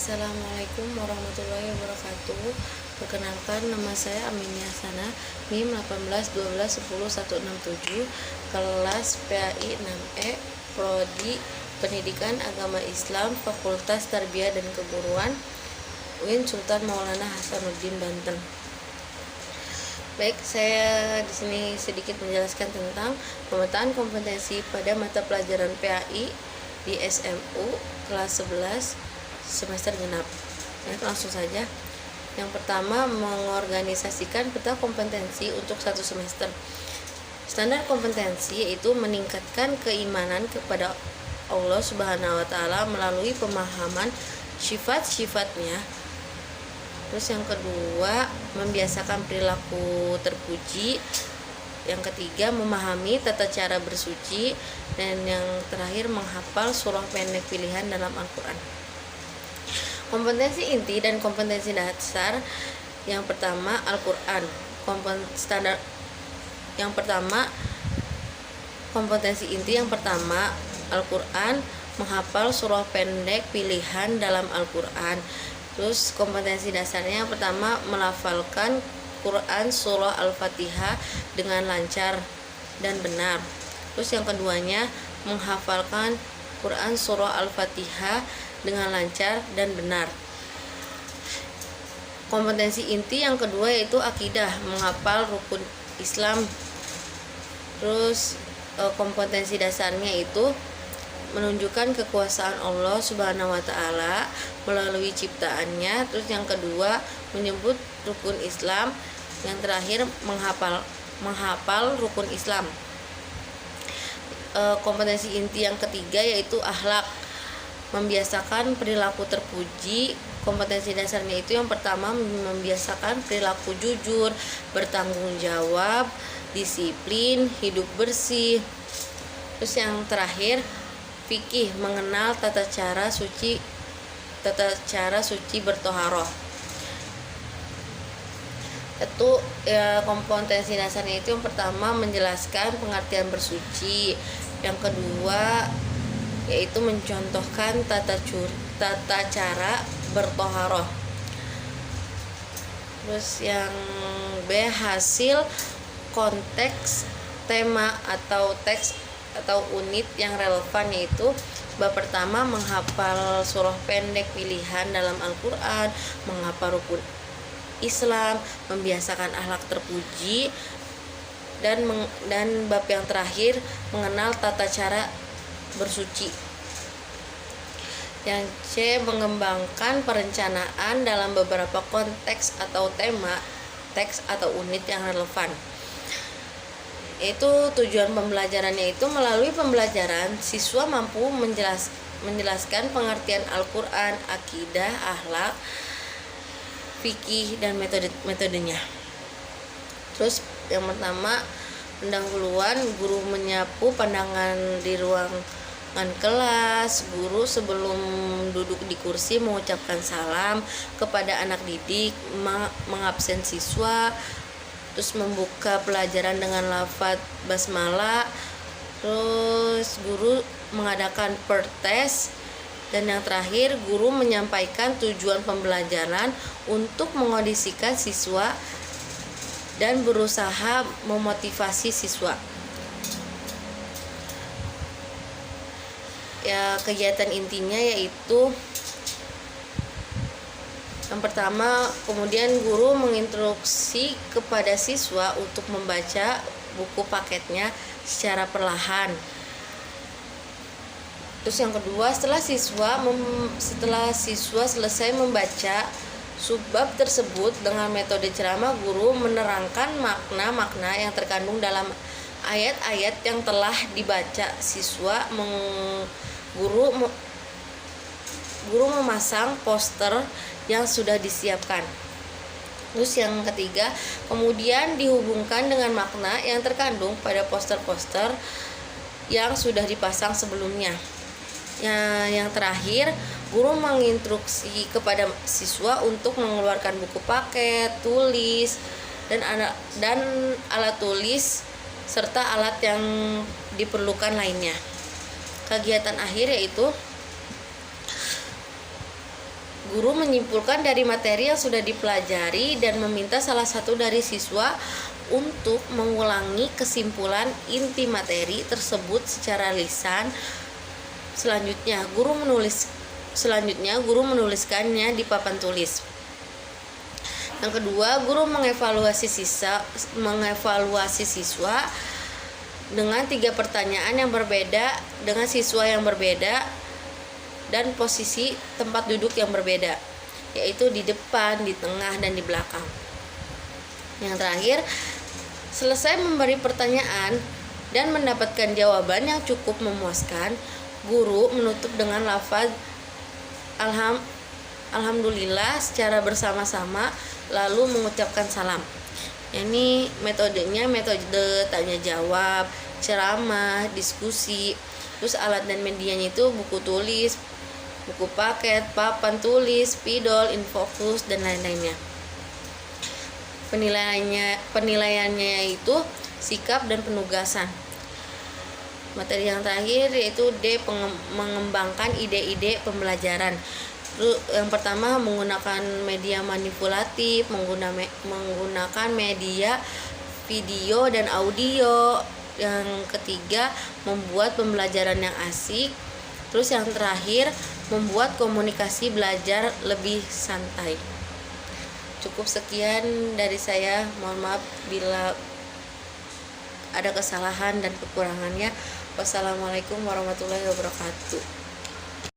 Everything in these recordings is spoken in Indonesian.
Assalamualaikum warahmatullahi wabarakatuh. Perkenalkan, nama saya Aminia Sana, NIM 18121167, kelas PAI 6E, Prodi Pendidikan Agama Islam, Fakultas Tarbiyah dan Keguruan, UIN Sultan Maulana Hasanuddin, Banten. Baik, saya di sini sedikit menjelaskan tentang pemetaan kompetensi pada mata pelajaran PAI di SMU kelas 11 semester genap. Ya, langsung saja. Yang pertama, mengorganisasikan peta kompetensi untuk satu semester. Standar kompetensi yaitu meningkatkan keimanan kepada Allah Subhanahu wa taala melalui pemahaman sifat-sifatnya. Terus yang kedua, membiasakan perilaku terpuji. Yang ketiga, memahami tata cara bersuci. Dan yang terakhir, menghafal surah pendek pilihan dalam Al-Quran. Kompetensi inti dan kompetensi dasar. Yang pertama, Al-Quran. Kompetensi inti yang pertama, Al-Quran, menghafal surah pendek pilihan dalam Al-Quran. Terus kompetensi dasarnya yang pertama, melafalkan Quran surah Al-Fatihah dengan lancar dan benar. Terus yang keduanya, menghafalkan Quran surah Al-Fatihah dengan lancar dan benar. Kompetensi inti yang kedua yaitu akidah, menghafal rukun Islam. Terus kompetensi dasarnya itu menunjukkan kekuasaan Allah Subhanahu wa taala melalui ciptaannya. Terus yang kedua, menyebut rukun Islam. Yang terakhir, menghafal rukun Islam. Kompetensi inti yang ketiga yaitu akhlak, membiasakan perilaku terpuji. Kompetensi dasarnya itu yang pertama, membiasakan perilaku jujur, bertanggung jawab, disiplin, hidup bersih. Terus yang terakhir, fikih, mengenal tata cara suci bertoharoh. Itu kompetensi dasarnya itu yang pertama, menjelaskan pengertian bersuci. Yang kedua yaitu mencontohkan tata cara bertoharoh. Terus yang B, hasil, konteks, tema atau teks atau unit yang relevan, yaitu bab pertama, menghafal surah pendek pilihan dalam Al-Quran, menghafal rukun Islam, membiasakan akhlak terpuji, dan bab yang terakhir, mengenal tata cara bersuci. Yang C, mengembangkan perencanaan dalam beberapa konteks atau tema, teks atau unit yang relevan. Itu tujuan pembelajarannya itu melalui pembelajaran siswa mampu menjelaskan pengertian Al-Quran, akidah, akhlak, fikih, dan metodenya. Terus yang pertama, pendahuluan, guru menyapu pandangan di ruangan kelas. Guru sebelum duduk di kursi mengucapkan salam kepada anak didik, mengabsen siswa. Terus membuka pelajaran dengan lafaz basmalah. Terus guru mengadakan pertes. Dan yang terakhir, guru menyampaikan tujuan pembelajaran untuk mengondisikan siswa dan berusaha memotivasi siswa. Ya, kegiatan intinya yaitu yang pertama, kemudian guru menginstruksi kepada siswa untuk membaca buku paketnya secara perlahan. Terus yang kedua, setelah siswa selesai membaca subbab tersebut dengan metode ceramah, guru menerangkan makna-makna yang terkandung dalam ayat-ayat yang telah dibaca siswa. Guru memasang poster yang sudah disiapkan. Terus yang ketiga, kemudian dihubungkan dengan makna yang terkandung pada poster-poster yang sudah dipasang sebelumnya. Yang terakhir, guru menginstruksi kepada siswa untuk mengeluarkan buku paket, tulis, dan alat tulis serta alat yang diperlukan lainnya. Kegiatan akhir yaitu Guru menyimpulkan dari materi yang sudah dipelajari dan meminta salah satu dari siswa untuk mengulangi kesimpulan inti materi tersebut secara lisan. Selanjutnya, guru menuliskannya di papan tulis. Yang kedua, guru mengevaluasi siswa dengan 3 pertanyaan yang berbeda dengan siswa yang berbeda dan posisi tempat duduk yang berbeda, yaitu di depan, di tengah, dan di belakang. Yang terakhir, selesai memberi pertanyaan dan mendapatkan jawaban yang cukup memuaskan, guru menutup dengan lafaz Alhamdulillah secara bersama-sama, lalu mengucapkan salam. Ini metodenya metode tanya jawab, ceramah, diskusi. Terus alat dan medianya itu buku tulis, buku paket, papan tulis, spidol, infocus, dan lain-lainnya. Penilaiannya itu sikap dan penugasan. Materi yang terakhir yaitu D, mengembangkan ide-ide pembelajaran. Yang pertama, menggunakan media manipulatif, menggunakan media video dan audio. Yang ketiga, membuat pembelajaran yang asik. Terus yang terakhir, membuat komunikasi belajar lebih santai. Cukup sekian dari saya. Mohon maaf bila ada kesalahan dan kekurangannya. Wassalamualaikum warahmatullahi wabarakatuh.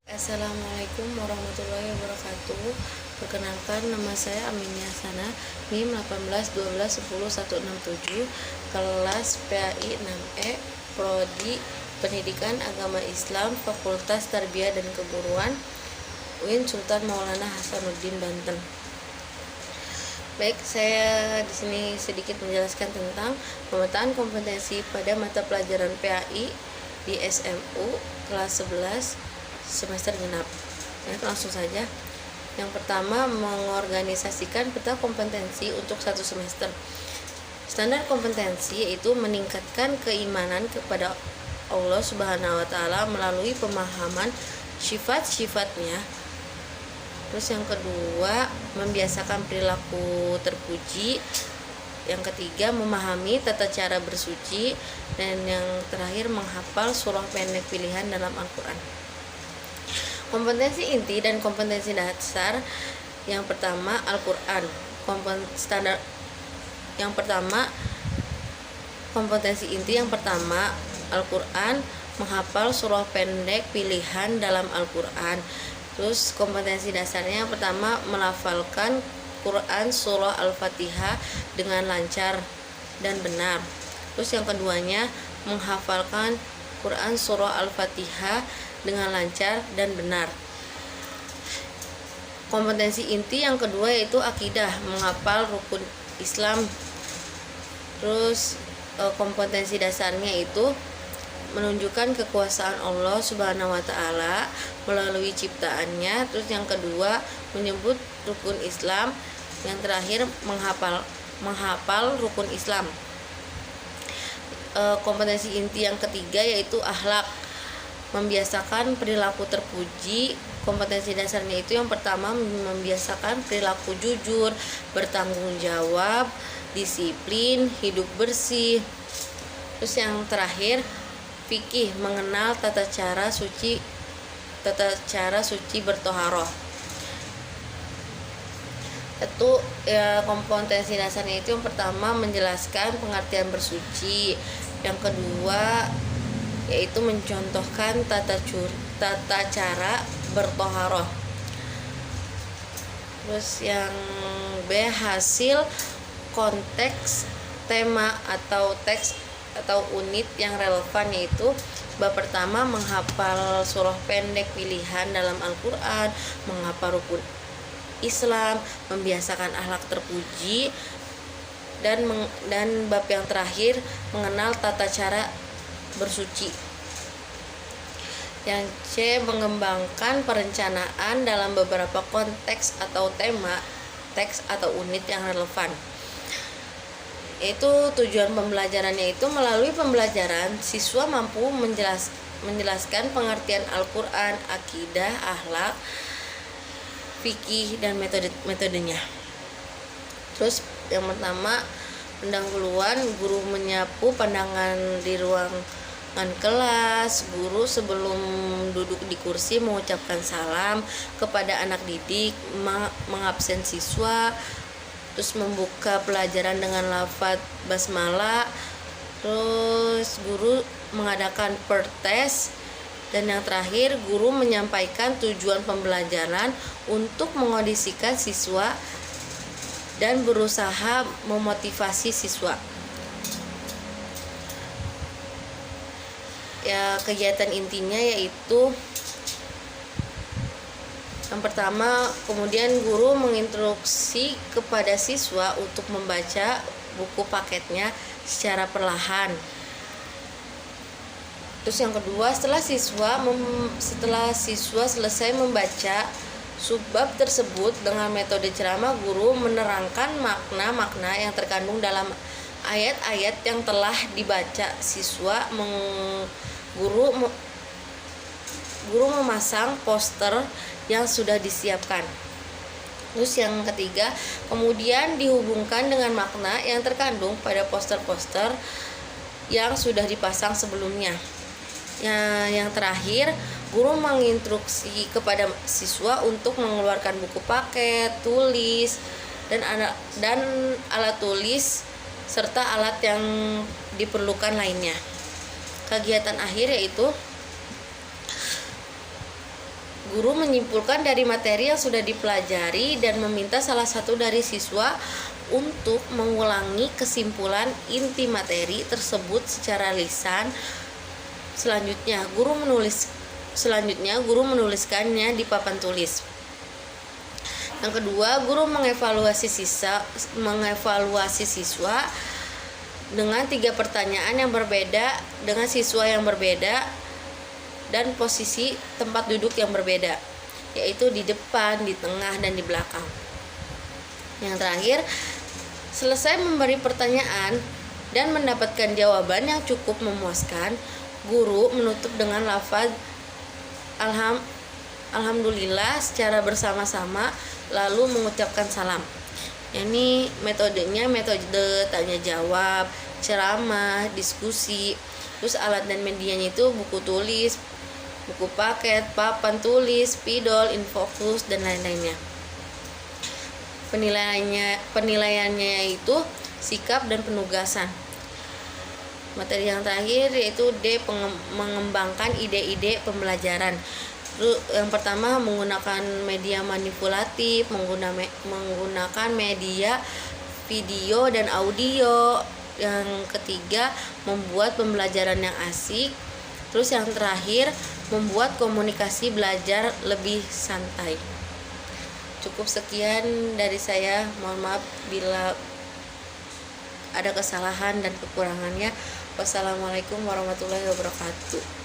Assalamualaikum warahmatullahi wabarakatuh. Perkenalkan, nama saya Aminia Sana, NIM 1812100167, kelas PAI 6E, Prodi Pendidikan Agama Islam, Fakultas Tarbiyah dan Keguruan, UIN Sultan Maulana Hasanuddin, Banten. Baik, saya di sini sedikit menjelaskan tentang pemetaan kompetensi pada mata pelajaran PAI di SMU kelas 11 semester genap. Baik, langsung saja. Yang pertama, mengorganisasikan peta kompetensi untuk 1 semester. Standar kompetensi yaitu meningkatkan keimanan kepada Allah Subhanahu wa Ta'ala melalui pemahaman sifat-sifatnya. Terus yang kedua, membiasakan perilaku terpuji. Yang ketiga, memahami tata cara bersuci. Dan yang terakhir, menghafal surah pendek pilihan dalam Al-Quran. Kompetensi inti dan kompetensi dasar. Yang pertama, Al-Quran. Kompetensi inti yang pertama, Al-Quran, menghafal surah pendek pilihan dalam Al-Quran. Terus kompetensi dasarnya yang pertama, melafalkan Quran surah Al-Fatihah dengan lancar dan benar. Terus yang keduanya, menghafalkan Quran surah Al-Fatihah dengan lancar dan benar. Kompetensi inti yang kedua yaitu akidah, menghafal rukun Islam. Terus kompetensi dasarnya itu menunjukkan kekuasaan Allah Subhanahu wa Ta'ala melalui ciptaannya. Terus yang kedua, menyebut rukun Islam. Yang terakhir, menghafal rukun Islam. Kompetensi inti yang ketiga yaitu akhlak, membiasakan perilaku terpuji. Kompetensi dasarnya itu yang pertama, membiasakan perilaku jujur, bertanggung jawab, disiplin, hidup bersih. Terus yang terakhir, fikih, mengenal tata cara suci bertoharoh. Itu kompetensi dasarnya itu yang pertama, menjelaskan pengertian bersuci. Yang kedua yaitu mencontohkan tata cara bertoharoh. Terus yang B, hasil, konteks, tema atau teks atau unit yang relevan, yaitu bab pertama, menghafal surah pendek pilihan dalam Al-Quran, menghafal rukun Islam, membiasakan akhlak terpuji, dan bab yang terakhir, mengenal tata cara bersuci. Yang C, mengembangkan perencanaan dalam beberapa konteks atau tema, teks atau unit yang relevan. Itu tujuan pembelajarannya itu melalui pembelajaran siswa mampu menjelaskan pengertian Al-Quran, akidah, akhlak, fikih dan metodenya. Terus yang pertama, pendahuluan. Guru menyapu pandangan di ruangan kelas. Guru sebelum duduk di kursi mengucapkan salam kepada anak didik, mengabsen siswa, terus membuka pelajaran dengan lafaz basmalah. Terus guru mengadakan pertes. Dan yang terakhir, guru menyampaikan tujuan pembelajaran untuk mengondisikan siswa dan berusaha memotivasi siswa. Ya, kegiatan intinya yaitu yang pertama, kemudian guru menginstruksi kepada siswa untuk membaca buku paketnya secara perlahan. Terus yang kedua, setelah siswa selesai membaca subbab tersebut dengan metode ceramah, guru menerangkan makna-makna yang terkandung dalam ayat-ayat yang telah dibaca siswa. Guru memasang poster yang sudah disiapkan. Terus yang ketiga, kemudian dihubungkan dengan makna yang terkandung pada poster-poster yang sudah dipasang sebelumnya. Yang terakhir, guru menginstruksi kepada siswa untuk mengeluarkan buku paket, tulis, dan alat tulis serta alat yang diperlukan lainnya. Kegiatan akhir yaitu guru menyimpulkan dari materi yang sudah dipelajari dan meminta salah satu dari siswa untuk mengulangi kesimpulan inti materi tersebut secara lisan. Selanjutnya, guru menuliskannya di papan tulis. Yang kedua, guru mengevaluasi siswa dengan 3 pertanyaan yang berbeda dengan siswa yang berbeda dan posisi tempat duduk yang berbeda, yaitu di depan, di tengah, dan di belakang. Yang terakhir, selesai memberi pertanyaan dan mendapatkan jawaban yang cukup memuaskan, guru menutup dengan lafaz alhamdulillah secara bersama-sama, lalu mengucapkan salam. Ini metodenya metode tanya jawab, ceramah, diskusi. Terus alat dan medianya itu buku tulis, buku paket, papan tulis, spidol, infocus, dan lain-lainnya. Penilaiannya itu sikap dan penugasan. Materi yang terakhir yaitu D, mengembangkan ide-ide pembelajaran. Yang pertama, menggunakan media manipulatif, menggunakan media video dan audio. Yang ketiga, membuat pembelajaran yang asik. Terus yang terakhir, membuat komunikasi belajar lebih santai. Cukup sekian dari saya. Mohon maaf bila ada kesalahan dan kekurangannya. Wassalamualaikum warahmatullahi wabarakatuh.